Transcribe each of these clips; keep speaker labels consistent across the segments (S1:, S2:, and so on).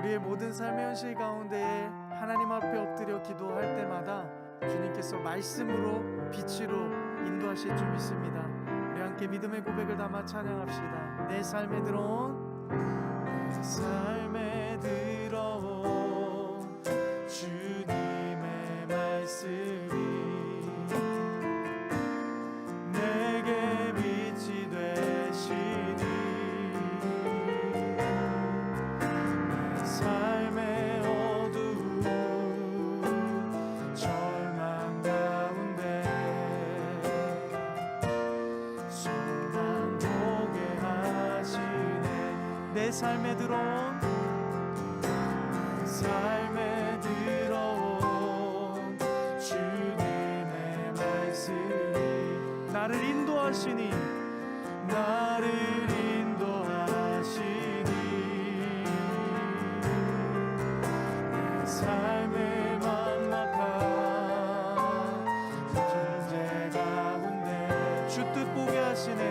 S1: 우리의 모든 삶의 현실 가운데에 하나님 앞에 엎드려 기도할 때마다 주님께서 말씀으로 빛으로 인도하실 줄 믿습니다. 우리 함께 믿음의 고백을 담아 찬양합시다. 내 삶에 들어온 주님의 말씀이 내게 빛이 되시니 내 삶의 어두운 절망 가운데 소망 보게 하시네. 내 삶에 들어온 주님의 말씀이 나를 인도하시니 내 삶의 막막한 존재 가운데 주 뜻 보게 하시네.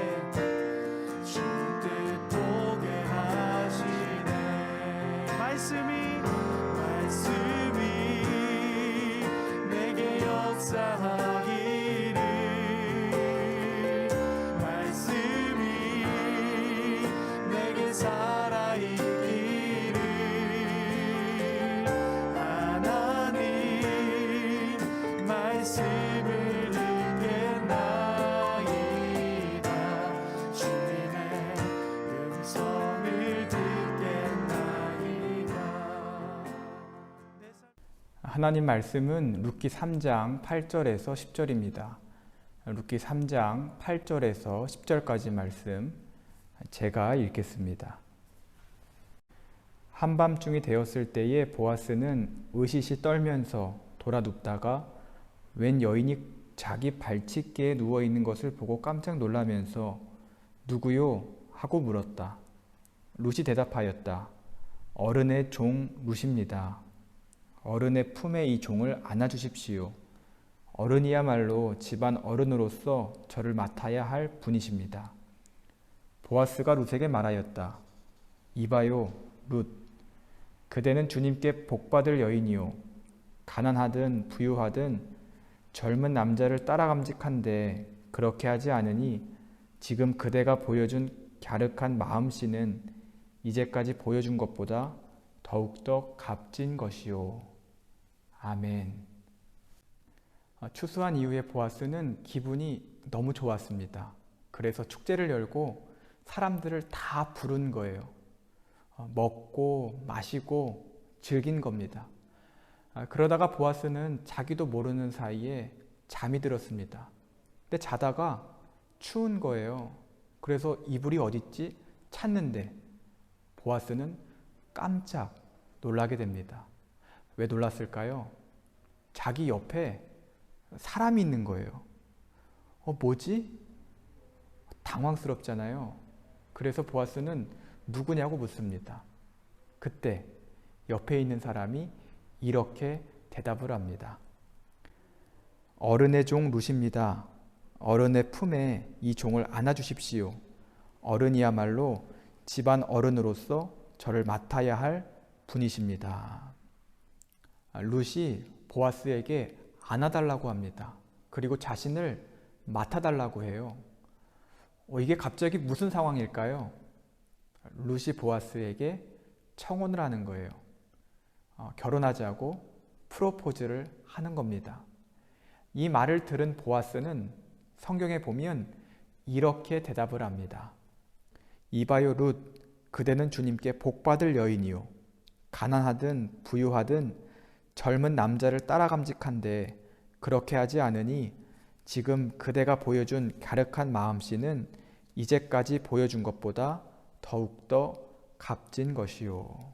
S1: 주 뜻 보게 하시네. 말씀이 내게 역사하기를 말씀이 내게 살아있기를 하나님 말씀을 읽겠나이다. 주님의 음성을 듣겠나이다.
S2: 하나님 말씀은 룻기 3장 8절에서 10절입니다. 룻기 3장 8절에서 10절까지 말씀 제가 읽겠습니다. 한밤중이 되었을 때에 보아스는 으시시 떨면서 돌아 눕다가 웬 여인이 자기 발치기에 누워있는 것을 보고 깜짝 놀라면서 누구요? 하고 물었다. 룻이 대답하였다. 어른의 종 룻입니다. 어른의 품에 이 종을 안아주십시오. 어른이야말로 집안 어른으로서 저를 맡아야 할 분이십니다. 보아스가 룻에게 말하였다. 이봐요, 룻. 그대는 주님께 복받을 여인이요. 가난하든 부유하든 젊은 남자를 따라감직한데 그렇게 하지 않으니 지금 그대가 보여준 갸륵한 마음씨는 이제까지 보여준 것보다 더욱더 값진 것이요. 아멘. 추수한 이후에 보아스는 기분이 너무 좋았습니다. 그래서 축제를 열고 사람들을 다 부른 거예요. 먹고 마시고 즐긴 겁니다. 그러다가 보아스는 자기도 모르는 사이에 잠이 들었습니다. 근데 자다가 추운 거예요. 그래서 이불이 어딨지? 찾는데 보아스는 깜짝 놀라게 됩니다. 왜 놀랐을까요? 자기 옆에 사람이 있는 거예요. 뭐지? 당황스럽잖아요. 그래서 보아스는 누구냐고 묻습니다. 그때 옆에 있는 사람이 이렇게 대답을 합니다. 어른의 종 룻입니다. 어른의 품에 이 종을 안아주십시오. 어른이야말로 집안 어른으로서 저를 맡아야 할 분이십니다. 룻이 보아스에게 안아달라고 합니다. 그리고 자신을 맡아달라고 해요. 이게 갑자기 무슨 상황일까요? 룻이 보아스에게 청혼을 하는 거예요. 결혼하자고 프로포즈를 하는 겁니다. 이 말을 들은 보아스는 성경에 보면 이렇게 대답을 합니다. 이봐요 룻, 그대는 주님께 복받을 여인이요. 가난하든 부유하든 젊은 남자를 따라감직한데 그렇게 하지 않으니 지금 그대가 보여준 갸륵한 마음씨는 이제까지 보여준 것보다 더욱더 값진 것이요.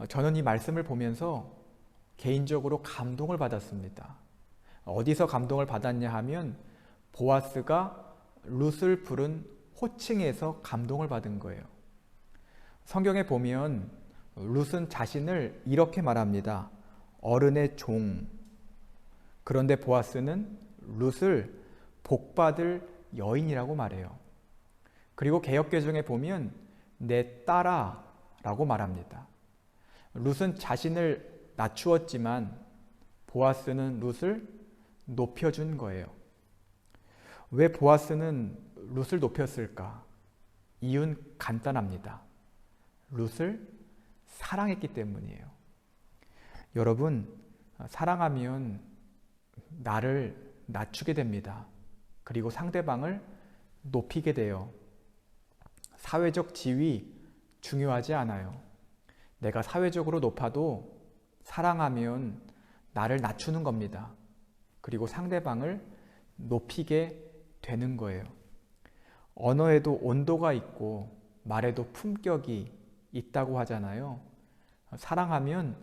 S2: 저는 이 말씀을 보면서 개인적으로 감동을 받았습니다. 어디서 감동을 받았냐 하면 보아스가 룻을 부른 호칭에서 감동을 받은 거예요. 성경에 보면 룻은 자신을 이렇게 말합니다. 어른의 종. 그런데 보아스는 룻을 복받을 여인이라고 말해요. 그리고 개역개정에 보면 내 딸아 라고 말합니다. 룻은 자신을 낮추었지만 보아스는 룻을 높여준 거예요. 왜 보아스는 룻을 높였을까? 이유는 간단합니다. 룻을 사랑했기 때문이에요. 여러분, 사랑하면 나를 낮추게 됩니다. 그리고 상대방을 높이게 돼요. 사회적 지위 중요하지 않아요. 내가 사회적으로 높아도 사랑하면 나를 낮추는 겁니다. 그리고 상대방을 높이게 되는 거예요. 언어에도 온도가 있고 말에도 품격이 있다고 하잖아요. 사랑하면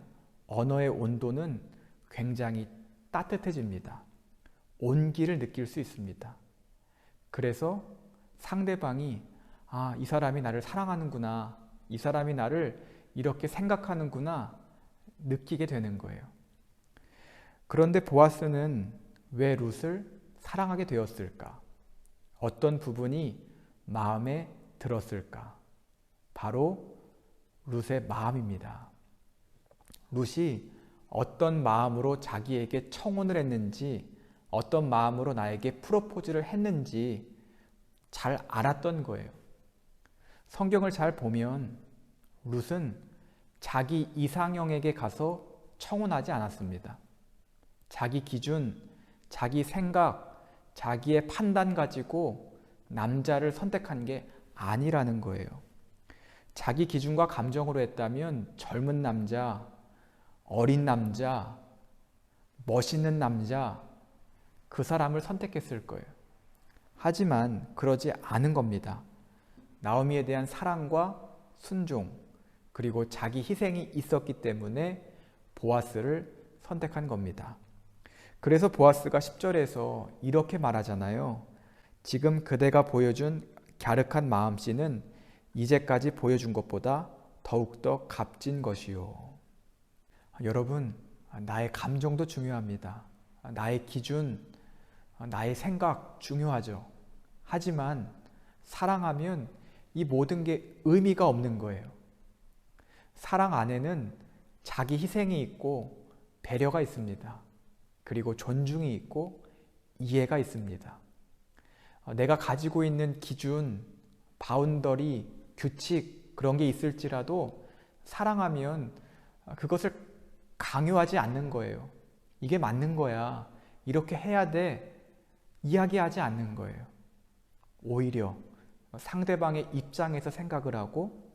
S2: 언어의 온도는 굉장히 따뜻해집니다. 온기를 느낄 수 있습니다. 그래서 상대방이 이 사람이 나를 사랑하는구나, 이 사람이 나를 이렇게 생각하는구나 느끼게 되는 거예요. 그런데 보아스는 왜 룻을 사랑하게 되었을까? 어떤 부분이 마음에 들었을까? 바로 룻의 마음입니다. 룻이 어떤 마음으로 자기에게 청혼을 했는지, 어떤 마음으로 나에게 프로포즈를 했는지 잘 알았던 거예요. 성경을 잘 보면 룻은 자기 이상형에게 가서 청혼하지 않았습니다. 자기 기준, 자기 생각, 자기의 판단 가지고 남자를 선택한 게 아니라는 거예요. 자기 기준과 감정으로 했다면 젊은 남자, 어린 남자, 멋있는 남자, 그 사람을 선택했을 거예요. 하지만 그러지 않은 겁니다. 나오미에 대한 사랑과 순종, 그리고 자기 희생이 있었기 때문에 보아스를 선택한 겁니다. 그래서 보아스가 10절에서 이렇게 말하잖아요. 지금 그대가 보여준 갸륵한 마음씨는 이제까지 보여준 것보다 더욱더 값진 것이요. 여러분, 나의 감정도 중요합니다. 나의 기준, 나의 생각 중요하죠. 하지만 사랑하면 이 모든 게 의미가 없는 거예요. 사랑 안에는 자기 희생이 있고 배려가 있습니다. 그리고 존중이 있고 이해가 있습니다. 내가 가지고 있는 기준, 바운더리, 규칙 그런 게 있을지라도 사랑하면 그것을 강요하지 않는 거예요. 이게 맞는 거야. 이렇게 해야 돼. 이야기하지 않는 거예요. 오히려 상대방의 입장에서 생각을 하고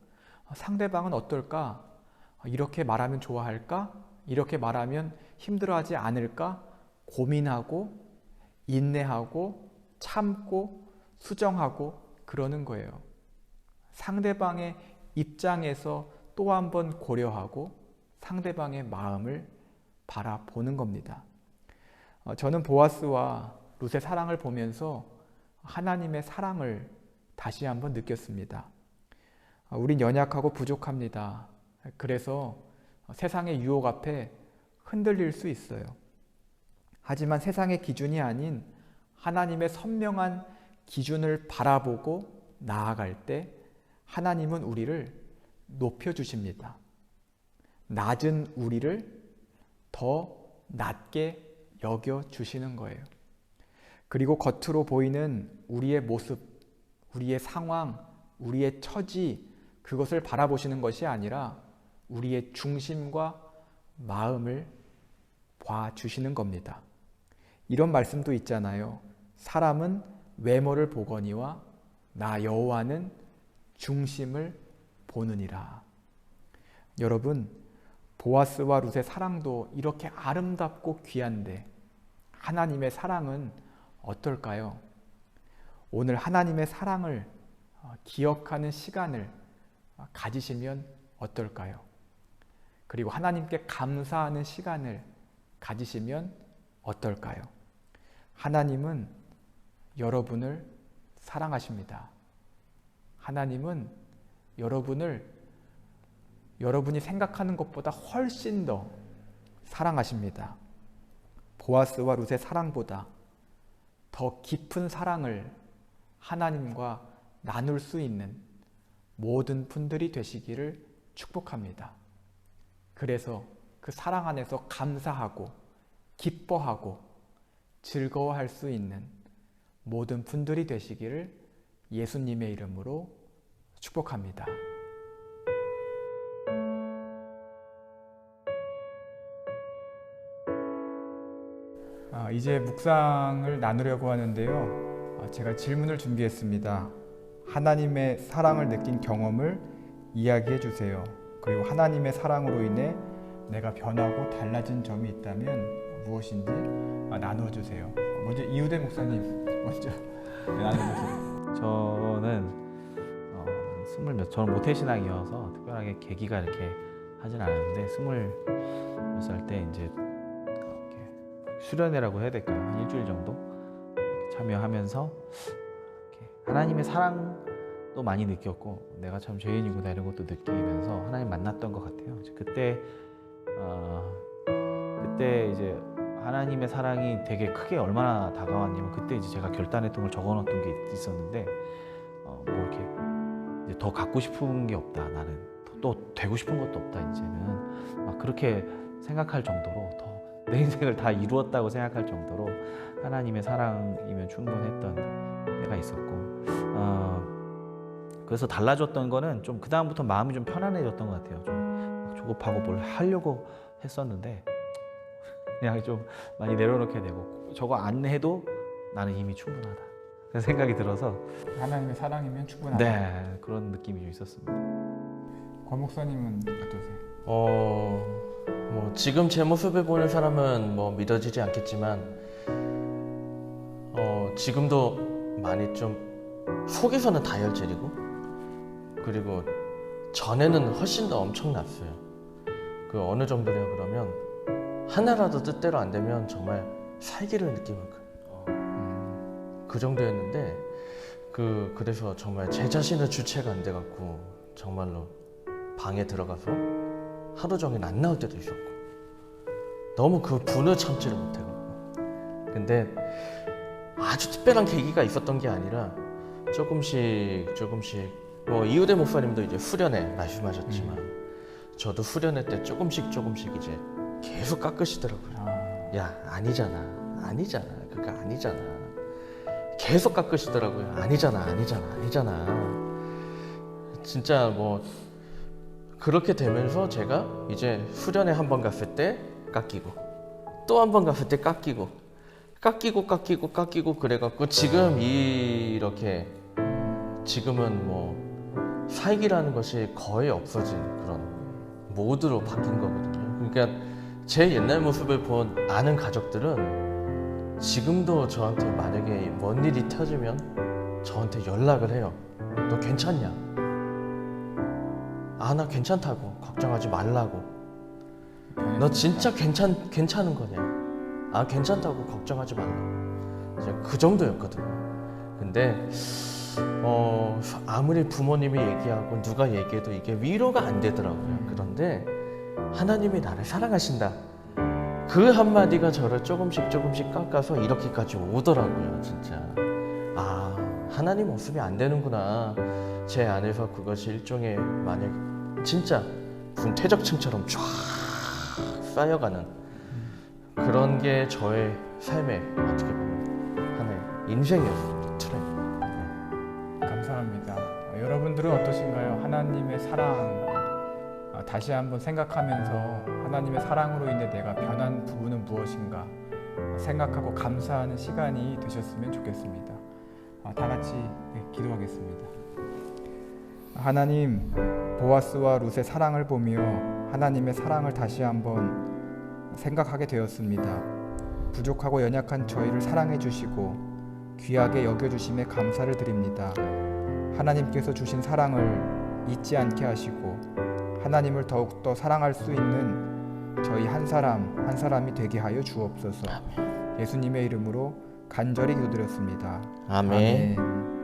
S2: 상대방은 어떨까? 이렇게 말하면 좋아할까? 이렇게 말하면 힘들어하지 않을까? 고민하고 인내하고 참고 수정하고 그러는 거예요. 상대방의 입장에서 또 한 번 고려하고 상대방의 마음을 바라보는 겁니다. 저는 보아스와 룻의 사랑을 보면서 하나님의 사랑을 다시 한번 느꼈습니다. 우린 연약하고 부족합니다. 그래서 세상의 유혹 앞에 흔들릴 수 있어요. 하지만 세상의 기준이 아닌 하나님의 선명한 기준을 바라보고 나아갈 때 하나님은 우리를 높여주십니다. 낮은 우리를 더 낮게 여겨주시는 거예요. 그리고 겉으로 보이는 우리의 모습, 우리의 상황, 우리의 처지, 그것을 바라보시는 것이 아니라 우리의 중심과 마음을 봐주시는 겁니다. 이런 말씀도 있잖아요. 사람은 외모를 보거니와 나 여호와는 중심을 보느니라. 여러분, 보아스와 룻의 사랑도 이렇게 아름답고 귀한데 하나님의 사랑은 어떨까요? 오늘 하나님의 사랑을 기억하는 시간을 가지시면 어떨까요? 그리고 하나님께 감사하는 시간을 가지시면 어떨까요? 하나님은 여러분을 사랑하십니다. 하나님은 여러분이 생각하는 것보다 훨씬 더 사랑하십니다. 보아스와 룻의 사랑보다 더 깊은 사랑을 하나님과 나눌 수 있는 모든 분들이 되시기를 축복합니다. 그래서 그 사랑 안에서 감사하고 기뻐하고 즐거워할 수 있는 모든 분들이 되시기를 예수님의 이름으로 축복합니다. 이제 묵상을 나누려고 하는데요. 제가 질문을 준비했습니다. 하나님의 사랑을 느낀 경험을 이야기해 주세요. 그리고 하나님의 사랑으로 인해 내가 변하고 달라진 점이 있다면 무엇인지 나누어 주세요. 먼저 이우대 목사님 먼저 나눠주세요.
S3: 저는 저는 모태신앙이어서 특별하게 계기가 이렇게 하진 않았는데 20살 때 이제 이렇게 수련회라고 해야 될까요? 한 일주일 정도 이렇게 참여하면서 이렇게 하나님의 사랑도 많이 느꼈고 내가 참 죄인이구나 이런 것도 느끼면서 하나님 만났던 것 같아요. 이제 그때 이제 하나님의 사랑이 되게 크게 얼마나 다가왔냐면 그때 이제 제가 결단했던 걸 적어놨던 게 있었는데 뭐 이렇게 이제 더 갖고 싶은 게 없다. 나는 또 되고 싶은 것도 없다. 이제는 막 그렇게 생각할 정도로 더 내 인생을 다 이루었다고 생각할 정도로 하나님의 사랑이면 충분했던 때가 있었고 그래서 달라졌던 거는 좀 그 다음부터 마음이 좀 편안해졌던 것 같아요. 좀 막 조급하고 뭘 하려고 했었는데 그냥 좀 많이 내려놓게 되고 저거 안 해도 나는 이미 충분하다 그런 생각이 들어서
S2: 하나님의 사랑이면 충분하다.
S3: 네 그런 느낌이 좀 있었습니다.
S2: 권 목사님은 어떠세요?
S4: 뭐 지금 제 모습을 보는 사람은 뭐 믿어지지 않겠지만 지금도 많이 좀 속에서는 다혈질이고 그리고 전에는 훨씬 더 엄청났어요. 그 어느 정도냐 그러면 하나라도 뜻대로 안 되면 정말 살기를 느끼는 그 정도였는데 그래서 정말 제 자신의 주체가 안 돼갖고 정말로 방에 들어가서 하루 종일 안 나올 때도 있었고 너무 그 분을 참지를 못해갖고 근데 아주 특별한 계기가 있었던 게 아니라 조금씩 뭐 이우대 목사님도 이제 후련회 말씀하셨지만 저도 후련회 때 조금씩 이제 계속 깎으시더라고요. 야 아니잖아 그거 아니잖아 계속 깎으시더라고요. 아니잖아 진짜 뭐 그렇게 되면서 제가 이제 수련회 한 번 갔을 때 깎이고 또 한 번 갔을 때 깎이고 그래갖고 지금 이렇게 지금은 뭐 살기라는 것이 거의 없어진 그런 모드로 바뀐 거거든요. 그러니까 제 옛날 모습을 본 아는 가족들은 지금도 저한테 만약에 뭔 일이 터지면 저한테 연락을 해요. 너 괜찮냐? 나 괜찮다고 걱정하지 말라고. 너 진짜 괜찮은 거냐? 괜찮다고 걱정하지 말라. 이제 그 정도였거든요. 근데 아무리 부모님이 얘기하고 누가 얘기해도 이게 위로가 안 되더라고요. 그런데 하나님이 나를 사랑하신다. 그 한마디가 저를 조금씩 깎아서 이렇게까지 오더라고요. 진짜 하나님 모습이 안 되는구나. 제 안에서 그것이 일종의 만약 진짜 분퇴적층처럼 쫙 쌓여가는 그런 게 저의 삶의 어떻게 보면 하나의 인생이었습니다.
S2: 감사합니다. 여러분들은 어떠신가요? 하나님의 사랑 다시 한번 생각하면서 하나님의 사랑으로 인해 내가 변한 부분은 무엇인가 생각하고 감사하는 시간이 되셨으면 좋겠습니다. 다 같이 기도하겠습니다. 하나님, 보아스와 룻의 사랑을 보며 하나님의 사랑을 다시 한번 생각하게 되었습니다. 부족하고 연약한 저희를 사랑해 주시고 귀하게 여겨주심에 감사를 드립니다. 하나님께서 주신 사랑을 잊지 않게 하시고 하나님을 더욱더 사랑할 수 있는 저희 한 사람이 되게 하여 주옵소서. 예수님의 이름으로 간절히 기도드렸습니다.
S4: 아멘.
S2: 아멘.